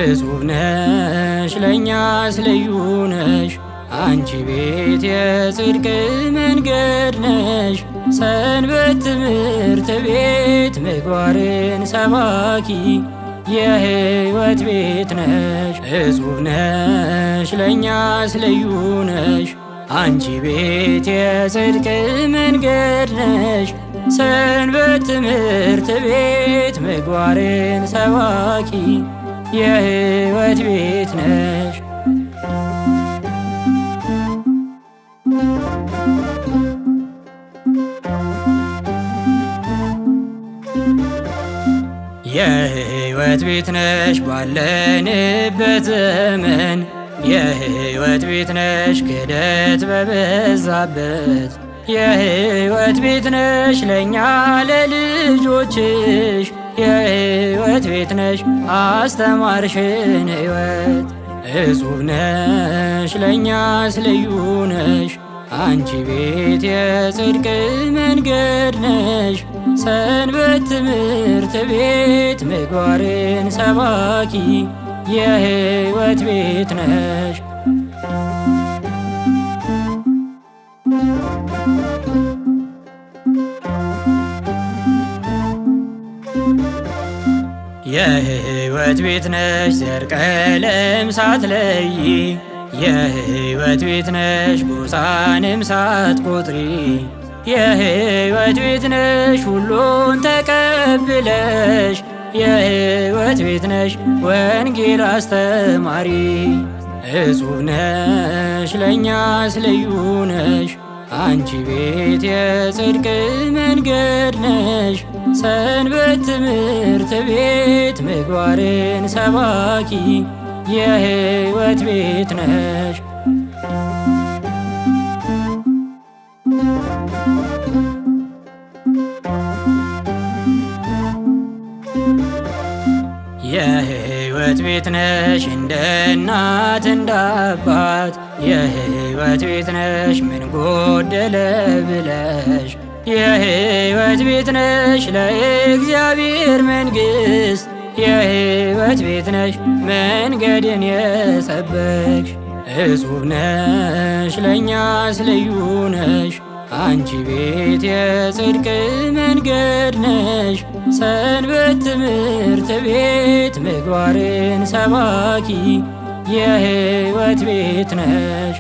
እጹብ ነሽ ለእኛስ ልዩ ነሽ አንቺ ቤት የጽድቅ መንገድ ነሽ። ሰንበት ትምህርት ቤት ምግባርን ሰባኪ የሕይወት ቤት ነሽ። እጹብ ነሽ ለእኛስ ልዩ ነሽ አንቺ ቤት የጽድቅ መንገድ ነሽ። ሰንበት ትምህርት ቤት ምግባርን ሰባኪ የሕይወት ቤት ነሽ። የሕይወት ቤት ነሽ ባለንበት ዘመን የሕይወት ቤት ነሽ ክደት በበዛበት። የሕይወት ቤት ነሽ ለእኛ ለልጆችሽ የሕይወት ቤት ነሽ አስተማርሽን ሕይወት። እጹብ ነሽ ለእኛስ ልዩ ነሽ አንቺ ቤት የጽድቅ መንገድ ነሽ። ሰንበት ትምህርት ቤት ምግባርን ሰባኪ የሕይወት ቤት ነሽ። የሕይወት ቤት ነሽ ዘር ቀለም ሳትለይ የሕይወት ቤት ነሽ ጎሳንም ሳትቆጥሪ። የሕይወት ቤት ነሽ ሁሉን ተቀብለሽ የሕይወት ቤት ነሽ ወንጌል አስተማሪ። እጹብ ነሽ ለእኛስ ልዩ ነሽ አንቺ ቤት የጽድቅ መንገድ ነሽ። ሰንበት ትምህርት ቤት ምግባርን ሰባኪ የሕይወት ቤት ነሽ። የሕይወት ቤት ነሽ እንደ እናት እንደ አባት የሕይወት ቤት ነሽ ምን ጎደለ ብለሽ። የሕይወት ቤት ነሽ ለእግዚአብሔር መንግሥት የሕይወት ቤት ነሽ መንገድን የሰበክሽ። እጹብ ነሽ ለእኛስ ልዩ ነሽ አንቺ ቤት የጽድቅ መንገድ ነሽ። ሰንበት ትምህርት ቤት ምግባርን ሰባኪ የሕይወት ቤት ነሽ።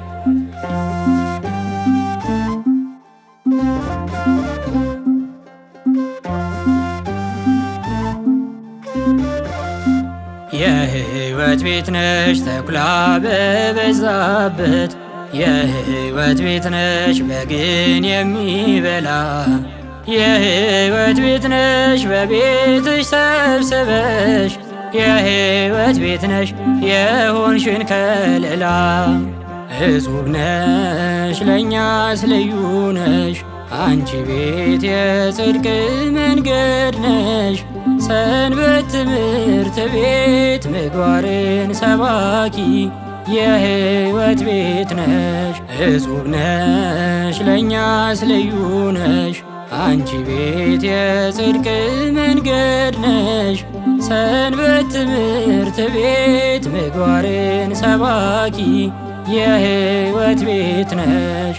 የሕይወት ቤት ነሽ ተኩላ በበዛበት የሕይወት ቤት ነሽ በግን የሚበላ። የሕይወት ቤት ነሽ በቤትሽ ሰብስበሽ የሕይወት ቤት ነሽ የሆንሽን ከለላ። እጹብ ነሽ ለእኛስ ልዩ ነሽ አንቺ ቤት የጽድቅ መንገድ ነሽ። ሰንበት ትምህርት ቤት ምግባርን ሰባኪ የሕይወት ቤት ነሽ። እጹብ ነሽ ለእኛስ ልዩ ነሽ አንቺ ቤት የጽድቅ መንገድ ነሽ። ሰንበት ትምህርት ቤት ምግባርን ሰባኪ የሕይወት ቤት ነሽ።